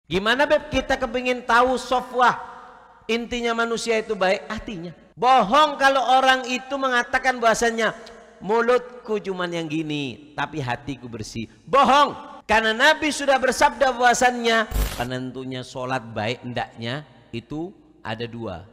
Gimana Beb kita kepingin tahu sofwah, intinya manusia itu baik? Hatinya. Bohong kalau orang itu mengatakan bahasanya mulutku cuman yang gini tapi hatiku bersih. Bohong, karena Nabi sudah bersabda bahwasannya penentunya sholat baik hendaknya itu ada dua.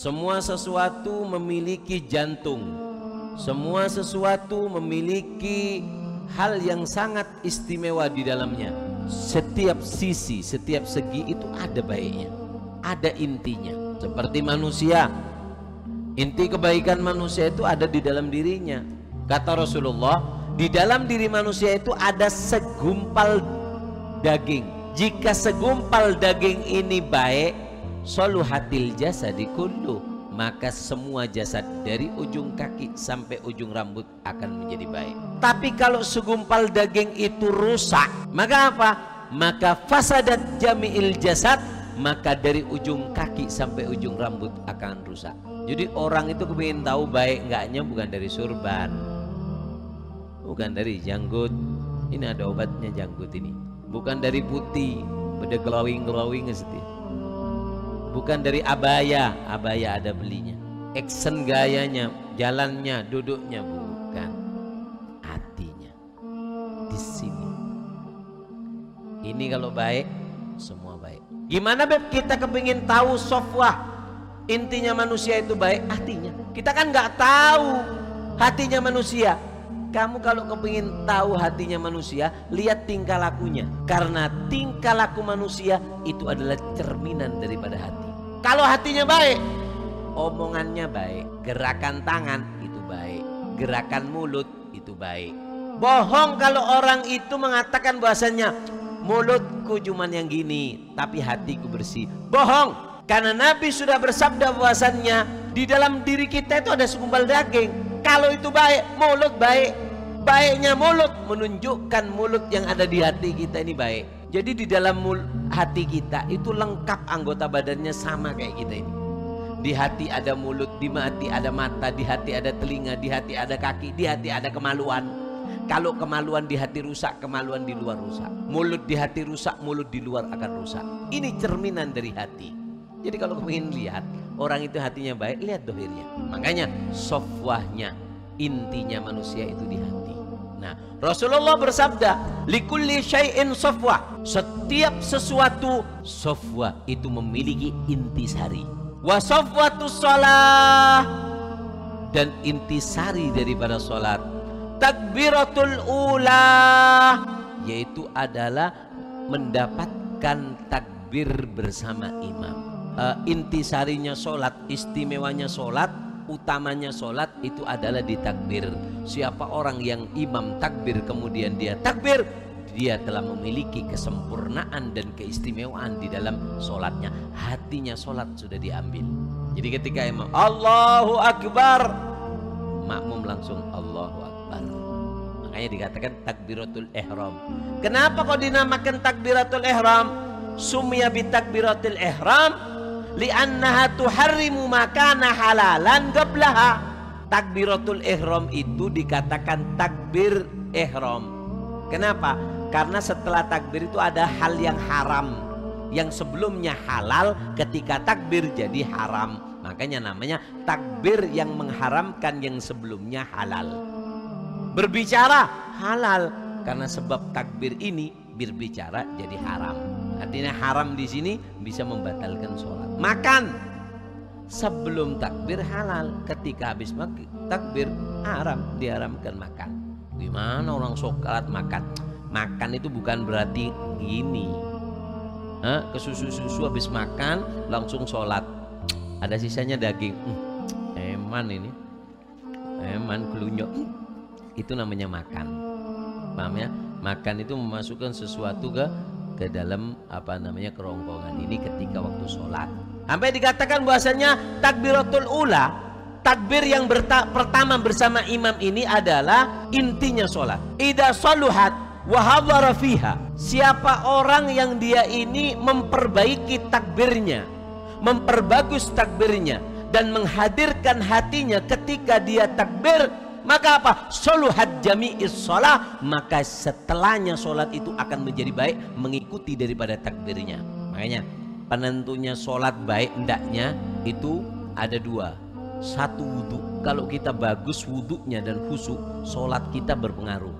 Semua sesuatu memiliki jantung. Semua sesuatu memiliki hal yang sangat istimewa di dalamnya. Setiap sisi, setiap segi itu ada baiknya, ada intinya. Seperti manusia, inti kebaikan manusia itu ada di dalam dirinya. Kata Rasulullah, di dalam diri manusia itu ada segumpal daging. Jika segumpal daging ini baik, soluhatil jasadi kullu, maka semua jasad dari ujung kaki sampai ujung rambut akan menjadi baik. Tapi kalau segumpal daging itu rusak, maka apa? Maka fasadat jami'il jasad, maka dari ujung kaki sampai ujung rambut akan rusak. Jadi orang itu kepingin tahu baik enggaknya bukan dari surban, bukan dari janggut. Ini ada obatnya janggut ini. Bukan dari putih, pada glowing setia. Bukan dari abaya, abaya ada belinya. Action gayanya, jalannya, duduknya, bukan. Hatinya di sini. Ini kalau baik, semua baik. Gimana Beb kita kepingin tahu sofwah, intinya manusia itu baik? Hatinya. Kita kan nggak tahu hatinya manusia. Kamu kalau kepingin tahu hatinya manusia, lihat tingkah lakunya. Karena tingkah laku manusia itu adalah cerminan daripada hati. Kalau hatinya baik, omongannya baik, gerakan tangan itu baik, gerakan mulut itu baik. Bohong kalau orang itu mengatakan bahasanya mulutku cuman yang gini tapi hatiku bersih. Bohong, karena Nabi sudah bersabda bahwasannya di dalam diri kita itu ada segumpal daging. Kalau itu baik, mulut baik. Baiknya mulut menunjukkan mulut yang ada di hati kita ini baik. Jadi di dalam hati kita itu lengkap anggota badannya sama kayak kita ini. Di hati ada mulut, di hati ada mata, di hati ada telinga, di hati ada kaki, di hati ada kemaluan. Kalau kemaluan di hati rusak, kemaluan di luar rusak. Mulut di hati rusak, mulut di luar akan rusak. Ini cerminan dari hati. Jadi kalau ingin lihat orang itu hatinya baik, lihat dohirnya. Makanya sofwahnya, intinya manusia itu di hati. Nah, Rasulullah bersabda, likulli syai'in sofwah. Setiap sesuatu sofwah itu memiliki intisari. Wa sofwatu sholah, dan intisari daripada sholat takbiratul ula, yaitu adalah mendapatkan takbir bersama imam. Intisarinya sholat, istimewanya sholat, utamanya sholat itu adalah di takbir. Siapa orang yang imam takbir kemudian dia takbir, dia telah memiliki kesempurnaan dan keistimewaan di dalam sholatnya. Hatinya sholat sudah diambil. Jadi ketika imam Allahu Akbar, makmum langsung Allahu Akbar. Makanya dikatakan takbiratul ihram. Kenapa kok dinamakan takbiratul ihram? Sumya bi takbiratul ihram li'annaha tuharrimu makana halalan qablaha. Takbiratul ihram itu dikatakan takbir ihram. Kenapa? Karena setelah takbir itu ada hal yang haram, yang sebelumnya halal, ketika takbir jadi haram. Makanya namanya takbir yang mengharamkan yang sebelumnya halal. Berbicara halal karena sebab takbir ini berbicara jadi haram. Artinya haram di sini bisa membatalkan sholat. Makan sebelum takbir halal, ketika habis takbir haram, diharamkan makan. Gimana orang sholat makan? Makan itu bukan berarti gini, ke susu habis makan langsung sholat. Ada sisanya daging, eman ini, eman kelunyok. Itu namanya makan. Paham ya? Makan itu memasukkan sesuatu ke dalam apa namanya kerongkongan ini ketika waktu sholat. Sampai dikatakan bahwasanya takbiratul ula, takbir yang pertama bersama imam ini adalah intinya sholat. Idza saluhat wa hadhara fiha. Siapa orang yang dia ini memperbaiki takbirnya, memperbagus takbirnya, dan menghadirkan hatinya ketika dia takbir, maka apa? Soluhat jami'is sholah, maka setelahnya sholat itu akan menjadi baik mengikuti daripada takbirnya. Makanya penentunya sholat baik hendaknya itu ada dua. Satu, wudhu. Kalau kita bagus wudhunya dan khusyuk, sholat kita berpengaruh.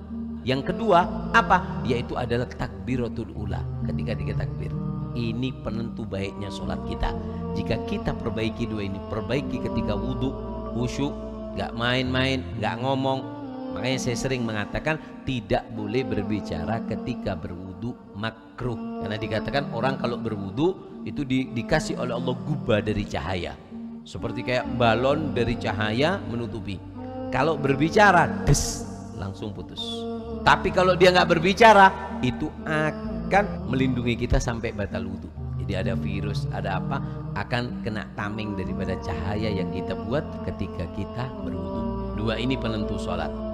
Yang kedua apa? Yaitu adalah takbiratul ula, ketika kita takbir. Ini penentu baiknya sholat kita. Jika kita perbaiki dua ini, perbaiki ketika wudhu, khusyuk, gak main-main, gak ngomong. Makanya saya sering mengatakan tidak boleh berbicara ketika berwudu, makruh. Karena dikatakan orang kalau berwudu itu dikasih oleh Allah gubah dari cahaya, seperti kayak balon dari cahaya menutupi. Kalau berbicara, des, langsung putus. Tapi kalau dia nggak berbicara, itu akan melindungi kita sampai batal wudu. Jadi ada virus, ada apa, akan kena tameng daripada cahaya yang kita buat ketika kita berwudu. Dua ini penentu sholat.